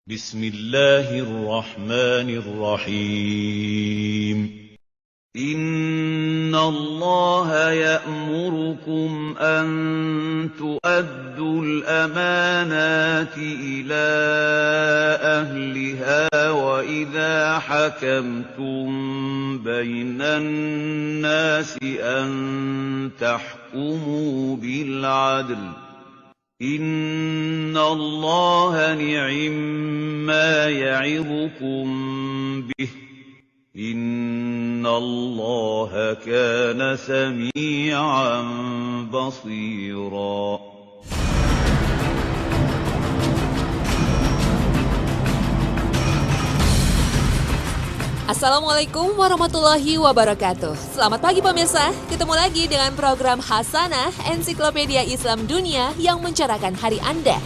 Bismillahirrahmanirrahim. Inna Allah ya'murukum an tu'addul amanati ila ahliha wa idha hakamtum bainan nasi an tahkumu bil 'adl. Inna Allah ni'imma ya'idukum bih. Inna Allah kana sami'an basira. Assalamualaikum warahmatullahi wabarakatuh. Selamat pagi pemirsa, ketemu lagi dengan program Hasanah Ensiklopedia Islam Dunia yang mencerahkan hari Anda.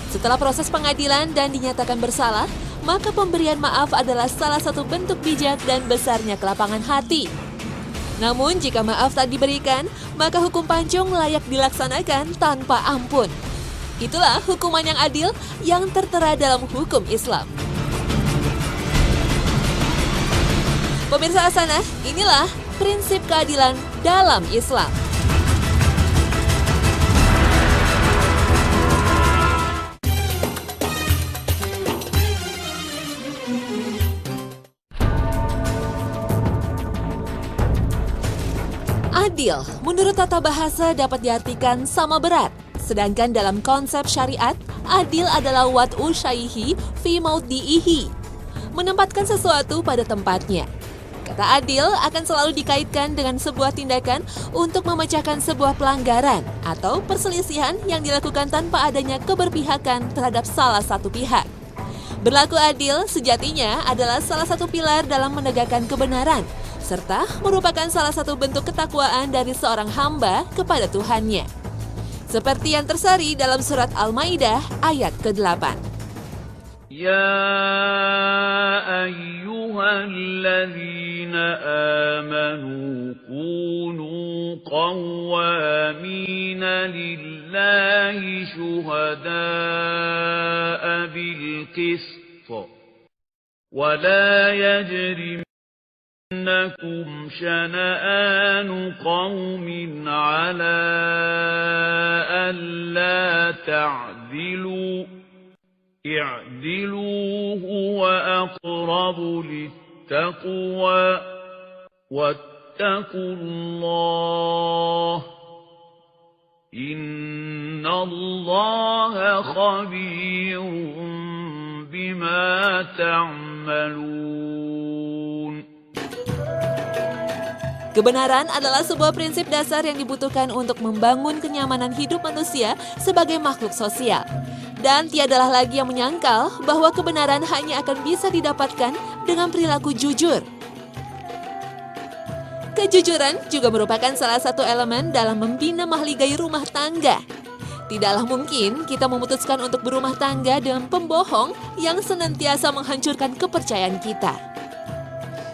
Setelah proses pengadilan dan dinyatakan bersalah, maka pemberian maaf adalah salah satu bentuk bijak dan besarnya kelapangan hati. Namun jika maaf tak diberikan, maka hukum pancung layak dilaksanakan tanpa ampun. Itulah hukuman yang adil yang tertera dalam hukum Islam. Pemirsa Hasanah, inilah prinsip keadilan dalam Islam. Adil, menurut tata bahasa dapat diartikan sama berat. Sedangkan dalam konsep syariat, adil adalah wat'u syaihi fi maudhi'ihi, menempatkan sesuatu pada tempatnya. Kata adil akan selalu dikaitkan dengan sebuah tindakan untuk memecahkan sebuah pelanggaran atau perselisihan yang dilakukan tanpa adanya keberpihakan terhadap salah satu pihak. Berlaku adil sejatinya adalah salah satu pilar dalam menegakkan kebenaran, serta merupakan salah satu bentuk ketakwaan dari seorang hamba kepada Tuhannya. Seperti yang tersari dalam surat Al-Maidah ayat ke-8. Ya ayyuhalladzina amanu kunu qawwamina lillahi syuhada'a bil qist wa la yajrimannakum syana'anu qawmin 'ala alla ta'dilu i'dilu huwa aqrabu littaqwa wattaqullah innallaha khabirun bima ta'malun. Kebenaran adalah sebuah prinsip dasar yang dibutuhkan untuk membangun kenyamanan hidup manusia sebagai makhluk sosial. Dan tiadalah lagi yang menyangkal bahwa kebenaran hanya akan bisa didapatkan dengan perilaku jujur. Kejujuran juga merupakan salah satu elemen dalam membina mahligai rumah tangga. Tidaklah mungkin kita memutuskan untuk berumah tangga dengan pembohong yang senantiasa menghancurkan kepercayaan kita.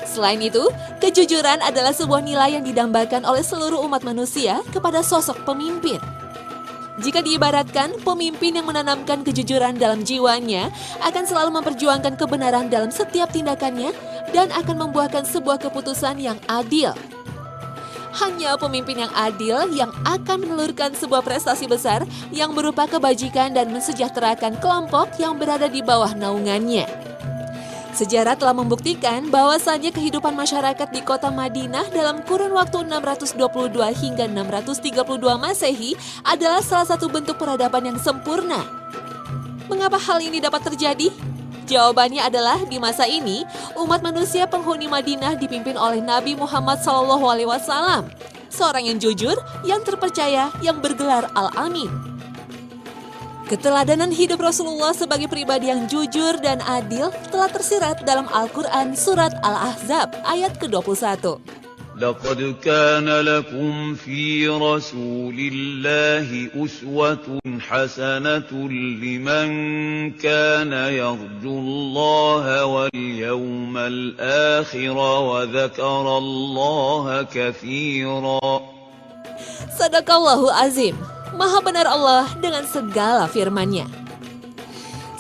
Selain itu, kejujuran adalah sebuah nilai yang didambakan oleh seluruh umat manusia kepada sosok pemimpin. Jika diibaratkan, pemimpin yang menanamkan kejujuran dalam jiwanya akan selalu memperjuangkan kebenaran dalam setiap tindakannya dan akan membuahkan sebuah keputusan yang adil. Hanya pemimpin yang adil yang akan menelurkan sebuah prestasi besar yang berupa kebajikan dan mensejahterakan kelompok yang berada di bawah naungannya. Sejarah telah membuktikan bahwasannya kehidupan masyarakat di kota Madinah dalam kurun waktu 622 hingga 632 Masehi adalah salah satu bentuk peradaban yang sempurna. Mengapa hal ini dapat terjadi? Jawabannya adalah di masa ini, umat manusia penghuni Madinah dipimpin oleh Nabi Muhammad SAW, seorang yang jujur, yang terpercaya, yang bergelar Al-Amin. Keteladanan hidup Rasulullah sebagai pribadi yang jujur dan adil telah tersirat dalam Al-Quran surat Al-Ahzab ayat ke-21. لقد كان لكم في رسول الله أسوة حسنة لمن كان يرجو الله واليوم الآخر وذكر الله كثيرا. Sadaqallahu azim. Maha benar Allah dengan segala firman-Nya.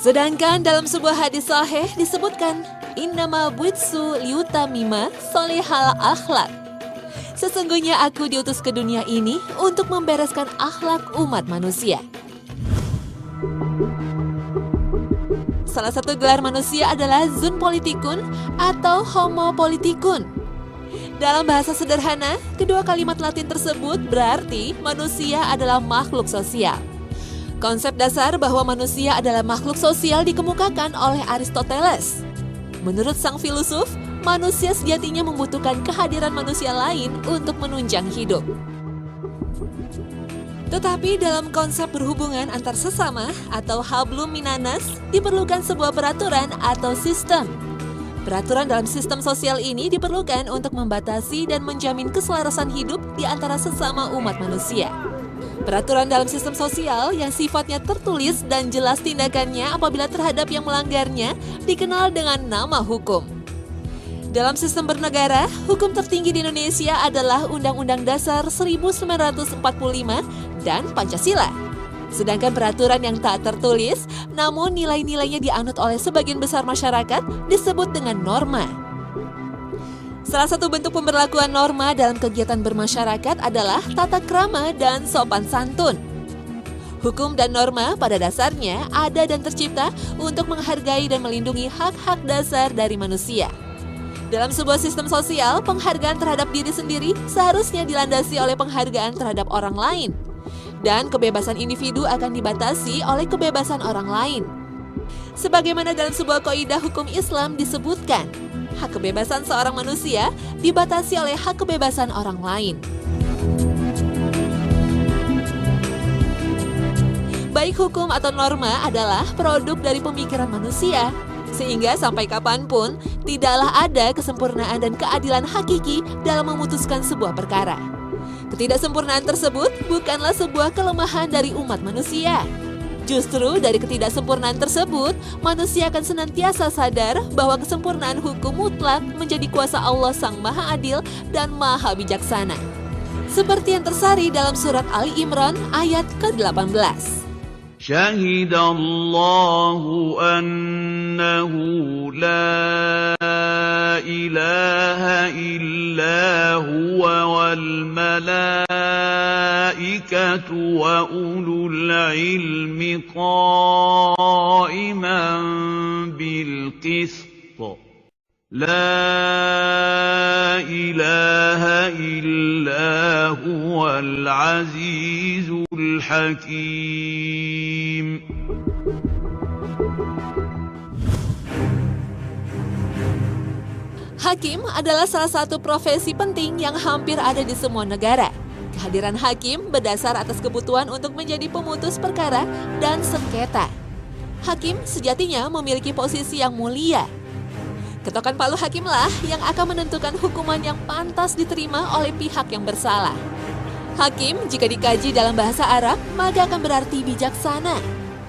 Sedangkan dalam sebuah hadis sahih disebutkan, innama buitsu liutamima solihal akhlak. Sesungguhnya aku diutus ke dunia ini untuk membereskan akhlak umat manusia. Salah satu gelar manusia adalah Zun Politikun atau Homo Politikun. Dalam bahasa sederhana, kedua kalimat Latin tersebut berarti manusia adalah makhluk sosial. Konsep dasar bahwa manusia adalah makhluk sosial dikemukakan oleh Aristoteles. Menurut sang filosof, manusia sejatinya membutuhkan kehadiran manusia lain untuk menunjang hidup. Tetapi dalam konsep berhubungan antar sesama atau hablum minanas diperlukan sebuah peraturan atau sistem. Peraturan dalam sistem sosial ini diperlukan untuk membatasi dan menjamin keselarasan hidup di antara sesama umat manusia. Peraturan dalam sistem sosial yang sifatnya tertulis dan jelas tindakannya apabila terhadap yang melanggarnya dikenal dengan nama hukum. Dalam sistem bernegara, hukum tertinggi di Indonesia adalah Undang-Undang Dasar 1945 dan Pancasila. Sedangkan peraturan yang tak tertulis, namun nilai-nilainya dianut oleh sebagian besar masyarakat disebut dengan norma. Salah satu bentuk pemberlakuan norma dalam kegiatan bermasyarakat adalah tata krama dan sopan santun. Hukum dan norma pada dasarnya ada dan tercipta untuk menghargai dan melindungi hak-hak dasar dari manusia. Dalam sebuah sistem sosial, penghargaan terhadap diri sendiri seharusnya dilandasi oleh penghargaan terhadap orang lain. Dan kebebasan individu akan dibatasi oleh kebebasan orang lain. Sebagaimana dalam sebuah kaidah hukum Islam disebutkan, hak kebebasan seorang manusia dibatasi oleh hak kebebasan orang lain. Baik hukum atau norma adalah produk dari pemikiran manusia. Sehingga sampai kapanpun, tidaklah ada kesempurnaan dan keadilan hakiki dalam memutuskan sebuah perkara. Ketidaksempurnaan tersebut bukanlah sebuah kelemahan dari umat manusia. Justru dari ketidaksempurnaan tersebut, manusia akan senantiasa sadar bahwa kesempurnaan hukum mutlak menjadi kuasa Allah Sang Maha Adil dan Maha Bijaksana. Seperti yang tersari dalam surat Ali Imran ayat ke-18. شهد الله أنه لا إله إلا هو والملائكة وأولو العلم قائما بالقسط لا إله إلا هو العزيز الحكيم. Hakim adalah salah satu profesi penting yang hampir ada di semua negara. Kehadiran hakim berdasar atas kebutuhan untuk menjadi pemutus perkara dan sengketa. Hakim sejatinya memiliki posisi yang mulia. Ketokan palu hakimlah yang akan menentukan hukuman yang pantas diterima oleh pihak yang bersalah. Hakim jika dikaji dalam bahasa Arab maka akan berarti bijaksana.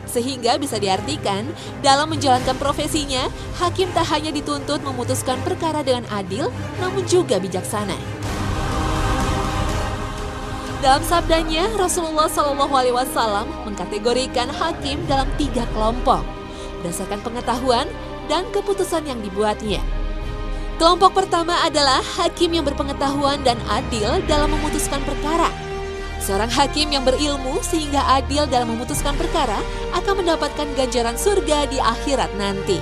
Sehingga bisa diartikan dalam menjalankan profesinya, hakim tak hanya dituntut memutuskan perkara dengan adil, namun juga bijaksana. Dalam sabdanya, Rasulullah SAW mengkategorikan hakim dalam 3 kelompok, berdasarkan pengetahuan dan keputusan yang dibuatnya. Kelompok pertama adalah hakim yang berpengetahuan dan adil dalam memutuskan perkara. Seorang hakim yang berilmu sehingga adil dalam memutuskan perkara akan mendapatkan ganjaran surga di akhirat nanti.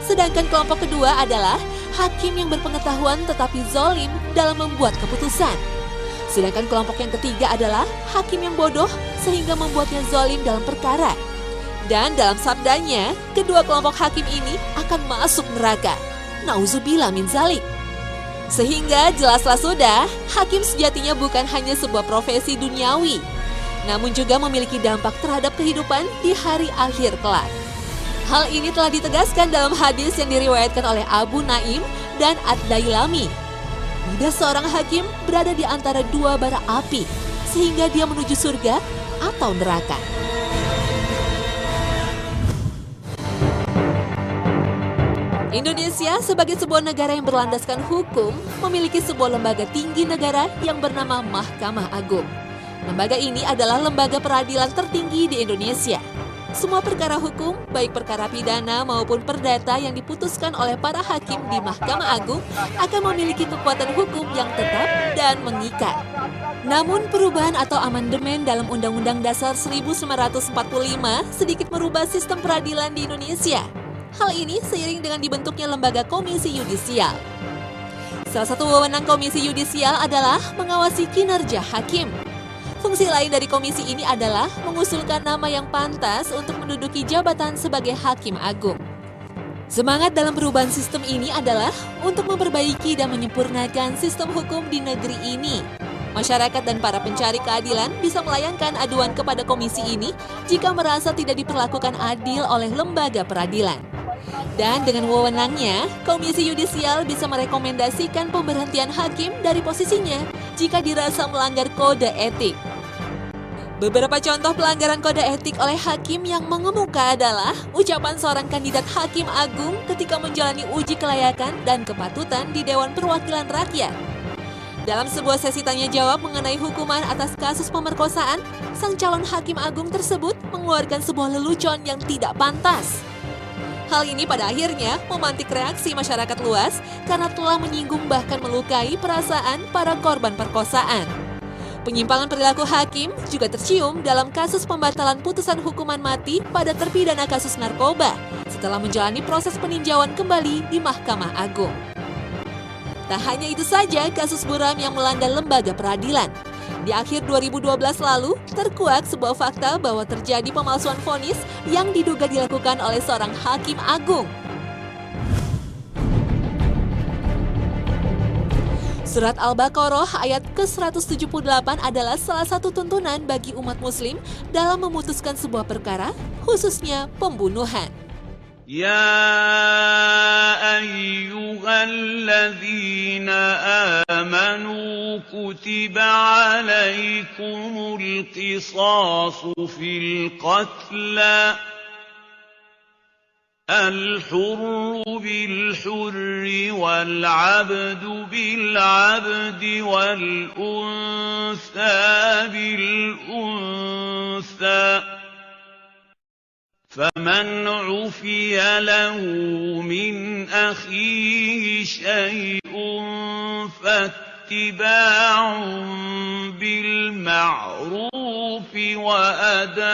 Sedangkan kelompok kedua adalah hakim yang berpengetahuan tetapi zalim dalam membuat keputusan. Sedangkan kelompok yang ketiga adalah hakim yang bodoh sehingga membuatnya zalim dalam perkara. Dan dalam sabdanya, kedua kelompok hakim ini akan masuk neraka. Nauzubillah min zalik. Sehingga jelaslah sudah, hakim sejatinya bukan hanya sebuah profesi duniawi, namun juga memiliki dampak terhadap kehidupan di hari akhir kelak. Hal ini telah ditegaskan dalam hadis yang diriwayatkan oleh Abu Naim dan Ad-Dailami. Lidah seorang hakim berada di antara 2 bara api, sehingga dia menuju surga atau neraka. Indonesia sebagai sebuah negara yang berlandaskan hukum memiliki sebuah lembaga tinggi negara yang bernama Mahkamah Agung. Lembaga ini adalah lembaga peradilan tertinggi di Indonesia. Semua perkara hukum, baik perkara pidana maupun perdata yang diputuskan oleh para hakim di Mahkamah Agung akan memiliki kekuatan hukum yang tetap dan mengikat. Namun perubahan atau amandemen dalam Undang-Undang Dasar 1945 sedikit merubah sistem peradilan di Indonesia. Hal ini seiring dengan dibentuknya lembaga komisi yudisial. Salah satu wewenang komisi yudisial adalah mengawasi kinerja hakim. Fungsi lain dari komisi ini adalah mengusulkan nama yang pantas untuk menduduki jabatan sebagai hakim agung. Semangat dalam perubahan sistem ini adalah untuk memperbaiki dan menyempurnakan sistem hukum di negeri ini. Masyarakat dan para pencari keadilan bisa melayangkan aduan kepada komisi ini jika merasa tidak diperlakukan adil oleh lembaga peradilan. Dan dengan wewenangnya, Komisi Yudisial bisa merekomendasikan pemberhentian hakim dari posisinya jika dirasa melanggar kode etik. Beberapa contoh pelanggaran kode etik oleh hakim yang mengemuka adalah ucapan seorang kandidat hakim agung ketika menjalani uji kelayakan dan kepatutan di Dewan Perwakilan Rakyat. Dalam sebuah sesi tanya jawab mengenai hukuman atas kasus pemerkosaan, sang calon hakim agung tersebut mengeluarkan sebuah lelucon yang tidak pantas. Hal ini pada akhirnya memantik reaksi masyarakat luas karena telah menyinggung bahkan melukai perasaan para korban perkosaan. Penyimpangan perilaku hakim juga tercium dalam kasus pembatalan putusan hukuman mati pada terpidana kasus narkoba setelah menjalani proses peninjauan kembali di Mahkamah Agung. Tak hanya itu saja kasus buram yang melanda lembaga peradilan. Di akhir 2012 lalu, terkuak sebuah fakta bahwa terjadi pemalsuan vonis yang diduga dilakukan oleh seorang hakim agung. Surat Al-Baqarah ayat ke-178 adalah salah satu tuntunan bagi umat muslim dalam memutuskan sebuah perkara, khususnya pembunuhan. يا أيها الذين آمنوا كتب عليكم القصاص في القتلى الحر بالحر والعبد بالعبد والأنثى بالأنثى فمن عفي له من أخيه شيء فاتباع بالمعروف وأداء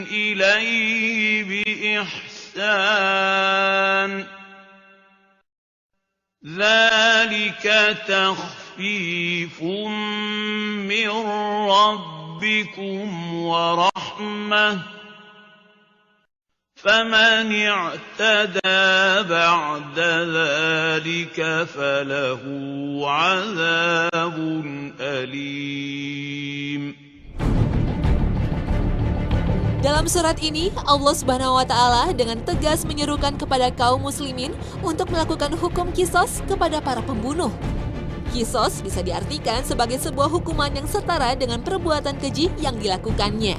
إليه بإحسان ذلك تخفيف من ربكم ورحمة فمن اعتدى بعد ذلك فله عذاب أليم. Dalam surat ini, Allah Subhanahu wa Ta'ala dengan tegas menyerukan kepada kaum muslimin untuk melakukan hukum qisas kepada para pembunuh. Qisas bisa diartikan sebagai sebuah hukuman yang setara dengan perbuatan keji yang dilakukannya.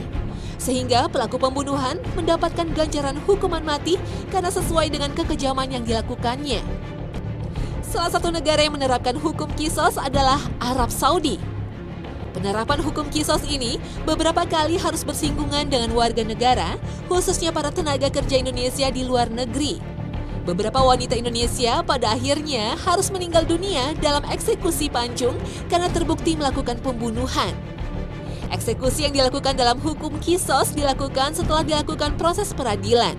Sehingga pelaku pembunuhan mendapatkan ganjaran hukuman mati karena sesuai dengan kekejaman yang dilakukannya. Salah satu negara yang menerapkan hukum qisas adalah Arab Saudi. Penerapan hukum qisas ini beberapa kali harus bersinggungan dengan warga negara, khususnya para tenaga kerja Indonesia di luar negeri. Beberapa wanita Indonesia pada akhirnya harus meninggal dunia dalam eksekusi pancung karena terbukti melakukan pembunuhan. Eksekusi yang dilakukan dalam hukum qisas dilakukan setelah dilakukan proses peradilan.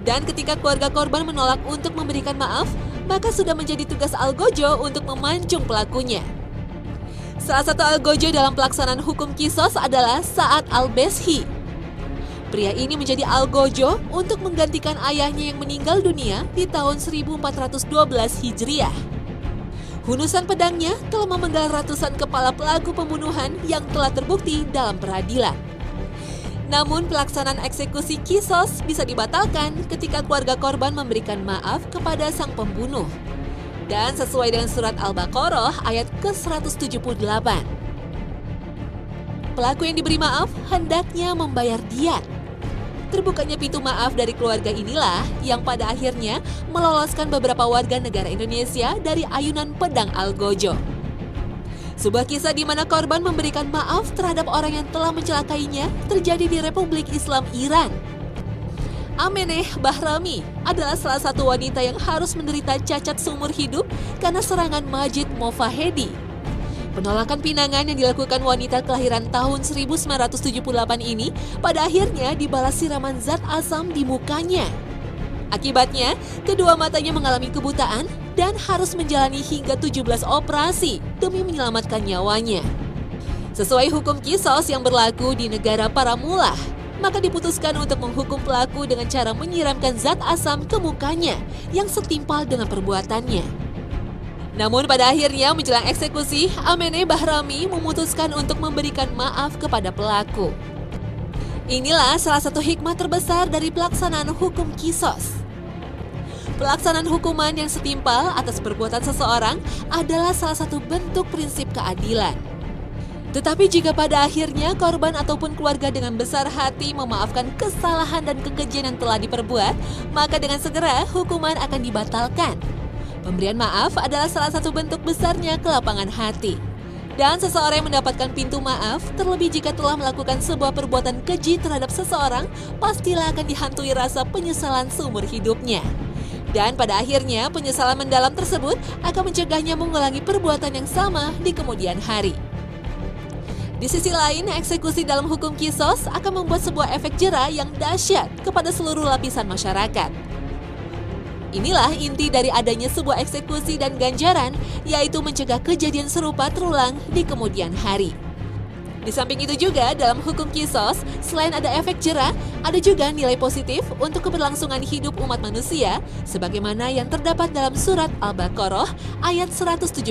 Dan ketika keluarga korban menolak untuk memberikan maaf, maka sudah menjadi tugas algojo untuk memancung pelakunya. Salah satu algojo dalam pelaksanaan hukum qisas adalah Sa'ad al-Beshi. Pria ini menjadi algojo untuk menggantikan ayahnya yang meninggal dunia di tahun 1412 Hijriah. Hunusan pedangnya telah memenggal ratusan kepala pelaku pembunuhan yang telah terbukti dalam peradilan. Namun pelaksanaan eksekusi qisas bisa dibatalkan ketika keluarga korban memberikan maaf kepada sang pembunuh. Dan sesuai dengan surat Al-Baqarah ayat ke-178. Pelaku yang diberi maaf hendaknya membayar diat. Terbukanya pintu maaf dari keluarga inilah yang pada akhirnya meloloskan beberapa warga negara Indonesia dari ayunan pedang algojo. Sebuah kisah di mana korban memberikan maaf terhadap orang yang telah mencelakainya terjadi di Republik Islam Iran. Ameneh Bahrami adalah salah satu wanita yang harus menderita cacat seumur hidup karena serangan Majid Movahedi. Penolakan pinangan yang dilakukan wanita kelahiran tahun 1978 ini pada akhirnya dibalas siraman zat asam di mukanya. Akibatnya, kedua matanya mengalami kebutaan dan harus menjalani hingga 17 operasi demi menyelamatkan nyawanya. Sesuai hukum Qisas yang berlaku di negara para mullah, maka diputuskan untuk menghukum pelaku dengan cara menyiramkan zat asam ke mukanya yang setimpal dengan perbuatannya. Namun pada akhirnya menjelang eksekusi, Ameneh Bahrami memutuskan untuk memberikan maaf kepada pelaku. Inilah salah satu hikmah terbesar dari pelaksanaan hukum Qisas. Pelaksanaan hukuman yang setimpal atas perbuatan seseorang adalah salah satu bentuk prinsip keadilan. Tetapi jika pada akhirnya korban ataupun keluarga dengan besar hati memaafkan kesalahan dan kekejian yang telah diperbuat, maka dengan segera hukuman akan dibatalkan. Pemberian maaf adalah salah satu bentuk besarnya kelapangan hati. Dan seseorang yang mendapatkan pintu maaf, terlebih jika telah melakukan sebuah perbuatan keji terhadap seseorang, pastilah akan dihantui rasa penyesalan seumur hidupnya. Dan pada akhirnya penyesalan mendalam tersebut akan mencegahnya mengulangi perbuatan yang sama di kemudian hari. Di sisi lain, eksekusi dalam hukum Qisas akan membuat sebuah efek jera yang dahsyat kepada seluruh lapisan masyarakat. Inilah inti dari adanya sebuah eksekusi dan ganjaran, yaitu mencegah kejadian serupa terulang di kemudian hari. Di samping itu juga, dalam hukum Qisas, selain ada efek jera, ada juga nilai positif untuk keberlangsungan hidup umat manusia, sebagaimana yang terdapat dalam surat Al-Baqarah ayat 179.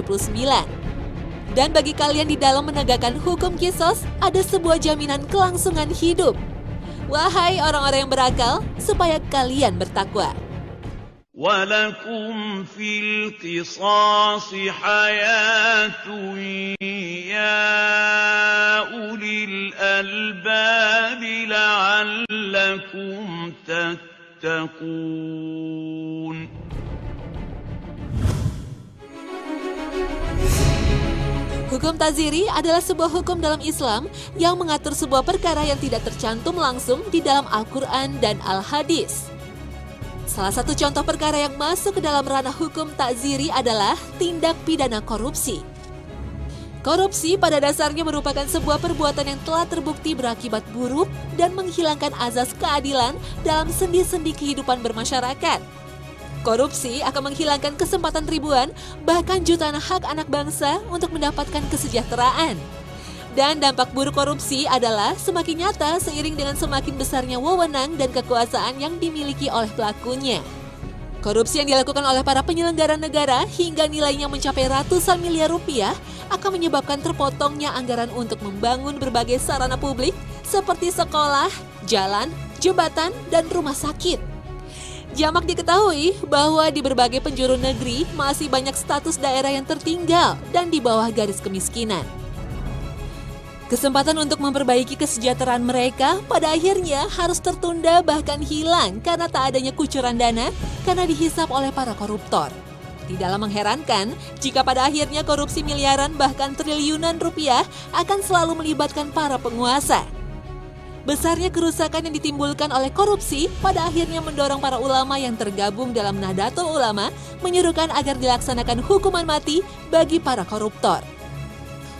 Dan bagi kalian di dalam menegakkan hukum Qisas, ada sebuah jaminan kelangsungan hidup. Wahai orang-orang yang berakal, supaya kalian bertakwa. وَلَكُمْ فِي الْقِصَاصِ حَيَاةٌ يَا أُولِي الْأَلْبَابِ لَعَلَّكُمْ تَتَّقُونَ. Hukum ta'ziri adalah sebuah hukum dalam Islam yang mengatur sebuah perkara yang tidak tercantum langsung di dalam Al-Quran dan Al-Hadis. Salah satu contoh perkara yang masuk ke dalam ranah hukum ta'ziri adalah tindak pidana korupsi. Korupsi pada dasarnya merupakan sebuah perbuatan yang telah terbukti berakibat buruk dan menghilangkan azas keadilan dalam sendi-sendi kehidupan bermasyarakat. Korupsi akan menghilangkan kesempatan ribuan, bahkan jutaan hak anak bangsa untuk mendapatkan kesejahteraan. Dan dampak buruk korupsi adalah semakin nyata seiring dengan semakin besarnya wewenang dan kekuasaan yang dimiliki oleh pelakunya. Korupsi yang dilakukan oleh para penyelenggara negara hingga nilainya mencapai ratusan miliar rupiah akan menyebabkan terpotongnya anggaran untuk membangun berbagai sarana publik seperti sekolah, jalan, jembatan, dan rumah sakit. Jamak diketahui bahwa di berbagai penjuru negeri masih banyak status daerah yang tertinggal dan di bawah garis kemiskinan. Kesempatan untuk memperbaiki kesejahteraan mereka pada akhirnya harus tertunda bahkan hilang karena tak adanya kucuran dana karena dihisap oleh para koruptor. Tidaklah mengherankan jika pada akhirnya korupsi miliaran bahkan triliunan rupiah akan selalu melibatkan para penguasa. Besarnya kerusakan yang ditimbulkan oleh korupsi pada akhirnya mendorong para ulama yang tergabung dalam Nahdlatul Ulama menyerukan agar dilaksanakan hukuman mati bagi para koruptor.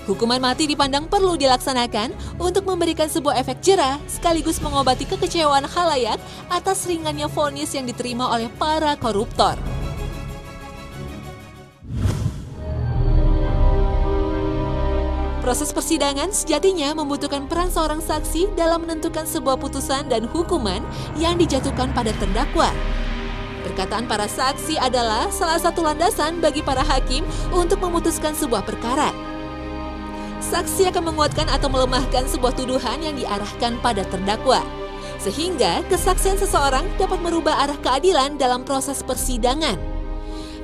Hukuman mati dipandang perlu dilaksanakan untuk memberikan sebuah efek jera sekaligus mengobati kekecewaan khalayak atas ringannya vonis yang diterima oleh para koruptor. Proses persidangan sejatinya membutuhkan peran seorang saksi dalam menentukan sebuah putusan dan hukuman yang dijatuhkan pada terdakwa. Perkataan para saksi adalah salah satu landasan bagi para hakim untuk memutuskan sebuah perkara. Saksi akan menguatkan atau melemahkan sebuah tuduhan yang diarahkan pada terdakwa, sehingga kesaksian seseorang dapat merubah arah keadilan dalam proses persidangan.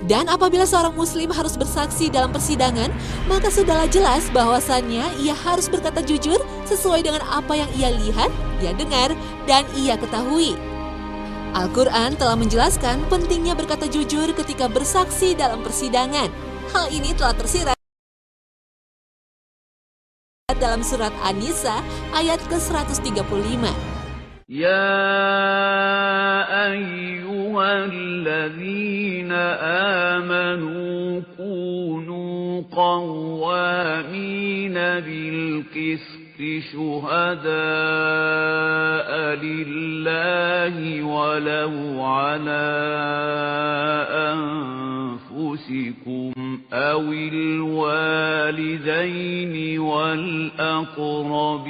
Dan apabila seorang muslim harus bersaksi dalam persidangan, maka sudahlah jelas bahwasannya ia harus berkata jujur sesuai dengan apa yang ia lihat, ia dengar, dan ia ketahui. Al-Quran telah menjelaskan pentingnya berkata jujur ketika bersaksi dalam persidangan. Hal ini telah tersirat dalam surat An-Nisa ayat ke-135. يا أيها الذين آمنوا كونوا قوامين بالقسط شهداء لله ولو على أنفسكم أو الوالدين والأقربين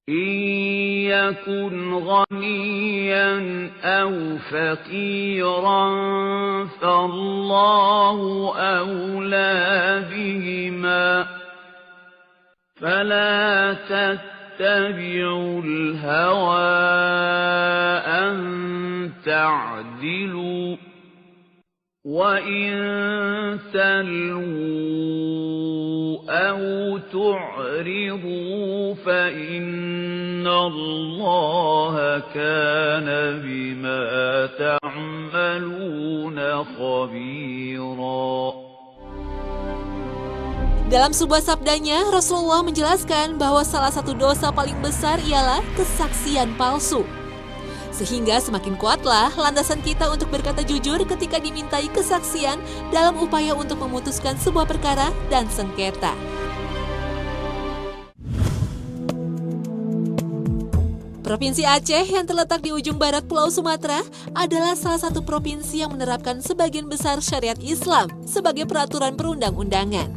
إن يكن غنيا أو فقيرا فالله أولى بهما فلا تتبعوا الهوى أن تعدلوا وإن تلووا أو تعرضوا فإن الله كان بما تعملون خبيرا. Dalam sebuah sabdanya, Rasulullah menjelaskan bahwa salah satu dosa paling besar ialah kesaksian palsu. Sehingga semakin kuatlah landasan kita untuk berkata jujur ketika dimintai kesaksian dalam upaya untuk memutuskan sebuah perkara dan sengketa. Provinsi Aceh yang terletak di ujung barat Pulau Sumatera adalah salah satu provinsi yang menerapkan sebagian besar syariat Islam sebagai peraturan perundang-undangan.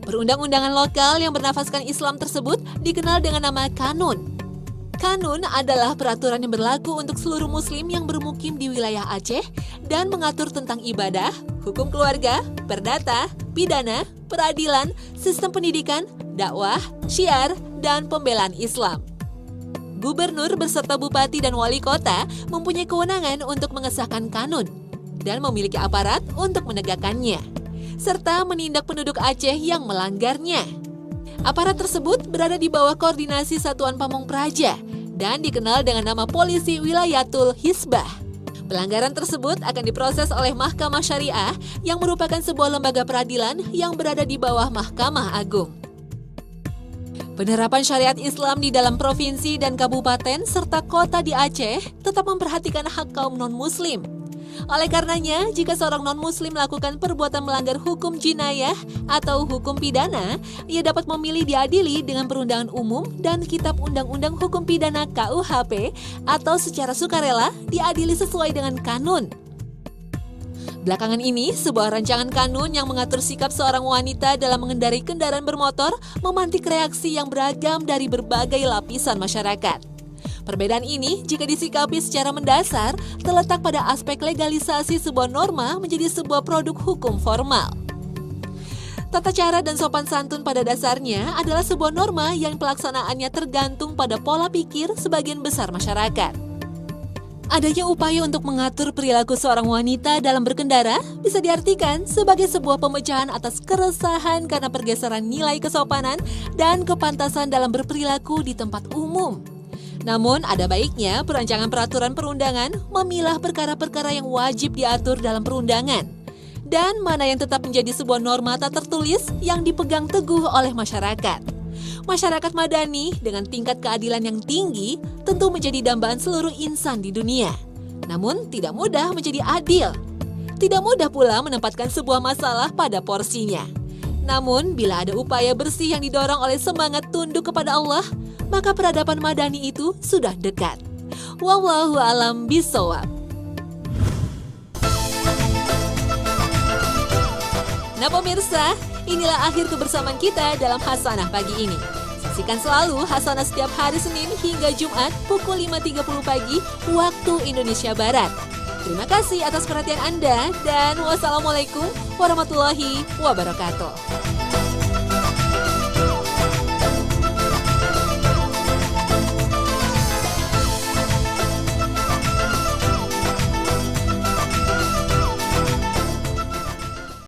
Perundang-undangan lokal yang bernafaskan Islam tersebut dikenal dengan nama Kanun. Kanun adalah peraturan yang berlaku untuk seluruh muslim yang bermukim di wilayah Aceh dan mengatur tentang ibadah, hukum keluarga, perdata, pidana, peradilan, sistem pendidikan, dakwah, syiar, dan pembelaan Islam. Gubernur beserta bupati dan wali kota mempunyai kewenangan untuk mengesahkan kanun dan memiliki aparat untuk menegakkannya, serta menindak penduduk Aceh yang melanggarnya. Aparat tersebut berada di bawah koordinasi Satuan Pamong Praja dan dikenal dengan nama Polisi Wilayatul Hisbah. Pelanggaran tersebut akan diproses oleh Mahkamah Syariah yang merupakan sebuah lembaga peradilan yang berada di bawah Mahkamah Agung. Penerapan syariat Islam di dalam provinsi dan kabupaten serta kota di Aceh tetap memperhatikan hak kaum non-muslim. Oleh karenanya, jika seorang non-muslim melakukan perbuatan melanggar hukum jinayah atau hukum pidana, ia dapat memilih diadili dengan perundangan umum dan Kitab Undang-Undang Hukum Pidana KUHP atau secara sukarela diadili sesuai dengan kanun. Belakangan ini, sebuah rancangan kanun yang mengatur sikap seorang wanita dalam mengendarai kendaraan bermotor memantik reaksi yang beragam dari berbagai lapisan masyarakat. Perbedaan ini, jika disikapi secara mendasar, terletak pada aspek legalisasi sebuah norma menjadi sebuah produk hukum formal. Tata cara dan sopan santun pada dasarnya adalah sebuah norma yang pelaksanaannya tergantung pada pola pikir sebagian besar masyarakat. Adanya upaya untuk mengatur perilaku seorang wanita dalam berkendara bisa diartikan sebagai sebuah pemecahan atas keresahan karena pergeseran nilai kesopanan dan kepantasan dalam berperilaku di tempat umum. Namun, ada baiknya perancangan peraturan perundangan memilah perkara-perkara yang wajib diatur dalam perundangan dan mana yang tetap menjadi sebuah norma tak tertulis yang dipegang teguh oleh masyarakat. Masyarakat madani dengan tingkat keadilan yang tinggi tentu menjadi dambaan seluruh insan di dunia. Namun, tidak mudah menjadi adil. Tidak mudah pula menempatkan sebuah masalah pada porsinya. Namun, bila ada upaya bersih yang didorong oleh semangat tunduk kepada Allah, maka peradaban madani itu sudah dekat. Wallahu a'lam bishawab. Nah pemirsa, inilah akhir kebersamaan kita dalam Hasanah pagi ini. Saksikan selalu Hasanah setiap hari Senin hingga Jumat pukul 5.30 pagi waktu Indonesia Barat. Terima kasih atas perhatian Anda dan wassalamualaikum warahmatullahi wabarakatuh.